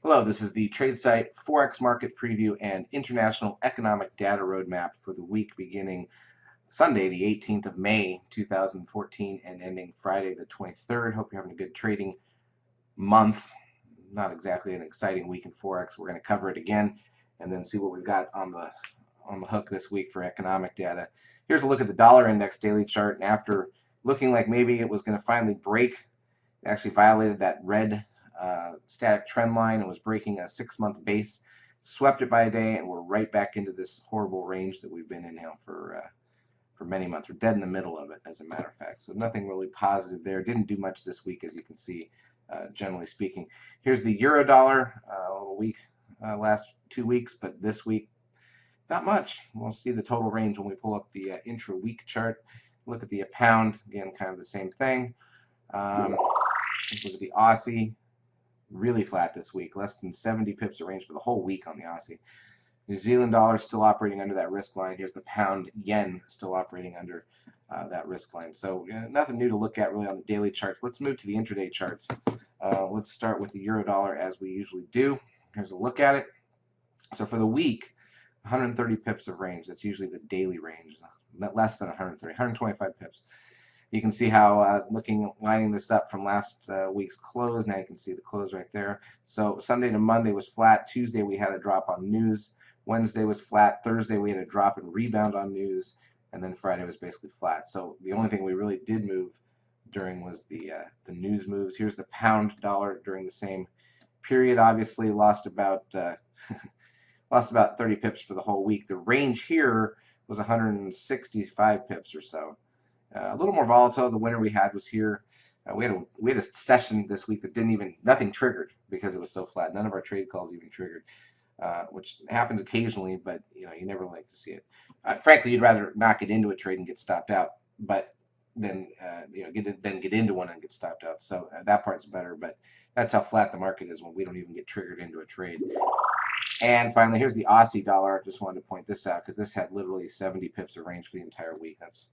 Hello, this is the tradesight Forex Market Preview and International Economic Data Roadmap for the week beginning Sunday, the 18th of May, 2014, and ending Friday, the 23rd. Hope you're having a good trading month. Not exactly an exciting week in Forex. We're going to cover it again and then see what we've got on the hook this week for economic data. Here's a look at the dollar index daily chart, and after looking like maybe it was going to finally break, it actually violated that red static trend line and was breaking a 6-month base, swept it by a day, and we're right back into this horrible range that we've been in now for many months. We're dead in the middle of it, as a matter of fact. So nothing really positive there. Didn't do much this week, as you can see, generally speaking. Here's the euro dollar, a little weak last 2 weeks, but this week, not much. We'll see the total range when we pull up the intra-week chart. Look at the pound, again, kind of the same thing. Look at the Aussie. Really flat this week, less than 70 pips of range for the whole week on the Aussie. New Zealand dollar still operating under that risk line. Here's the pound yen still operating under that risk line. So nothing new to look at really on the daily charts. Let's move to the intraday charts. Let's start with the euro dollar as we usually do. Here's a look at it. So for the week, 130 pips of range. That's usually the daily range. Less than 130, 125 pips. You can see how lining this up from last week's close. Now you can see the close right there. So Sunday to Monday was flat. Tuesday we had a drop on news. Wednesday was flat. Thursday we had a drop and rebound on news. And then Friday was basically flat. So the only thing we really did move during was the news moves. Here's the pound dollar during the same period. Obviously lost about lost about 30 pips for the whole week. The range here was 165 pips or so. A little more volatile. The winner we had was here. We had a session this week that nothing triggered because it was so flat. None of our trade calls even triggered, which happens occasionally, but you never like to see it. Frankly, you'd rather not get into a trade and get stopped out, but then get into one and get stopped out. So that part's better, but that's how flat the market is when we don't even get triggered into a trade. And finally, here's the Aussie dollar. I just wanted to point this out because this had literally 70 pips of range for the entire week. That's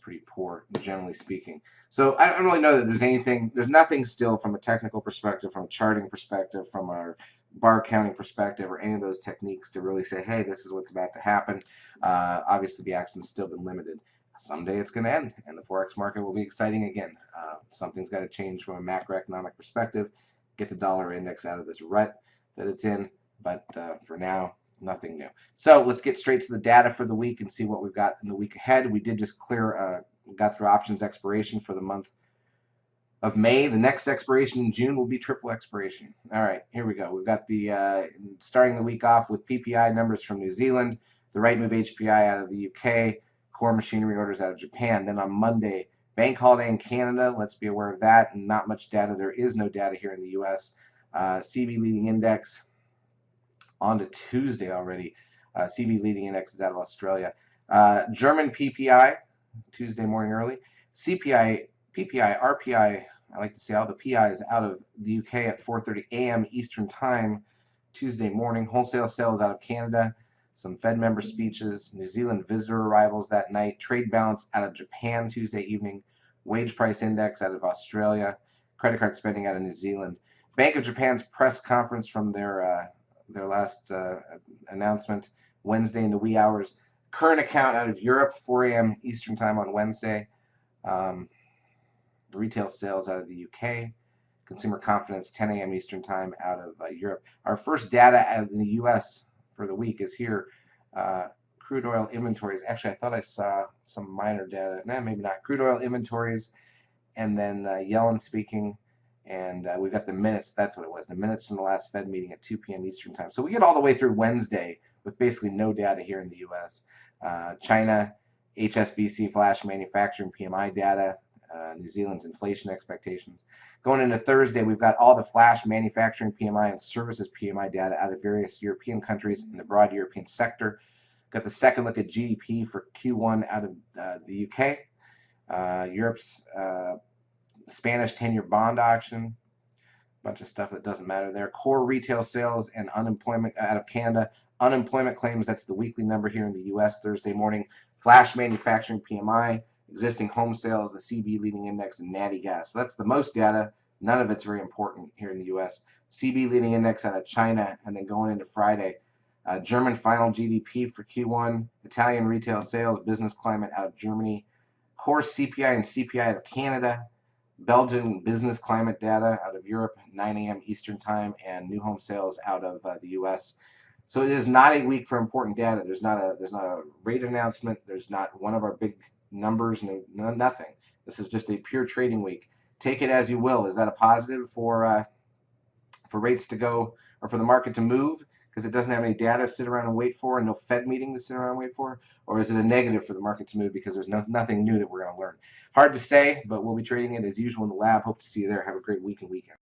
pretty poor, generally speaking. So I don't really know that there's nothing still from a technical perspective, from a charting perspective, from our bar counting perspective, or any of those techniques to really say, hey, this is what's about to happen. Obviously, the action's still been limited. Someday it's going to end, and the Forex market will be exciting again. Something's got to change from a macroeconomic perspective, get the dollar index out of this rut that it's in. But for now, nothing new. So let's get straight to the data for the week and see what we've got in the week ahead. We did just got through options expiration for the month of May. The next expiration in June will be triple expiration. All right, here we go. We've got the starting the week off with PPI numbers from New Zealand, the right move HPI out of the UK, core machinery orders out of Japan. Then on Monday, bank holiday in Canada. Let's be aware of that. And not much data. There is no data here in the US. CB leading index. On to Tuesday already. CB leading index is out of Australia. German PPI, Tuesday morning early. CPI, PPI, RPI, I like to say all the PIs out of the UK at 4:30 a.m. Eastern Time, Tuesday morning. Wholesale sales out of Canada. Some Fed member speeches. New Zealand visitor arrivals that night. Trade balance out of Japan Tuesday evening. Wage price index out of Australia. Credit card spending out of New Zealand. Bank of Japan's press conference from their last announcement Wednesday in the wee hours. Current account out of Europe, 4 a.m. Eastern Time on Wednesday. Retail sales out of the UK. Consumer confidence, 10 a.m. Eastern Time out of Europe. Our first data out of the U.S. for the week is here. Crude oil inventories. Actually, I thought I saw some minor data. No, maybe not. Crude oil inventories, and then Yellen speaking. And we've got the minutes. That's what it was. The minutes from the last Fed meeting at 2 p.m. Eastern Time. So we get all the way through Wednesday with basically no data here in the U.S. China, HSBC flash manufacturing PMI data, New Zealand's inflation expectations. Going into Thursday, we've got all the flash manufacturing PMI and services PMI data out of various European countries in the broad European sector. Got the second look at GDP for Q1 out of the UK. Europe's Spanish 10-year bond auction, bunch of stuff that doesn't matter there. Core retail sales and unemployment out of Canada. Unemployment claims, that's the weekly number here in the U.S. Thursday morning. Flash manufacturing PMI, existing home sales, the CB leading index, and natty gas. So that's the most data None of it's very important here in the U.S. CB leading index out of China, and then going into Friday, German final GDP for Q1, Italian retail sales, business climate out of Germany, core CPI and CPI out of Canada, Belgian business climate data out of Europe, 9 a.m. Eastern time, and new home sales out of the U.S. So it is not a week for important data. There's not a rate announcement. There's not one of our big numbers. No nothing. This is just a pure trading week. Take it as you will. Is that a positive for rates to go, or for the market to move because it doesn't have any data to sit around and wait for, and no Fed meeting to sit around and wait for? Or is it a negative for the market to move because there's nothing new that we're going to learn? Hard to say, but we'll be trading it as usual in the lab. Hope to see you there. Have a great week and weekend.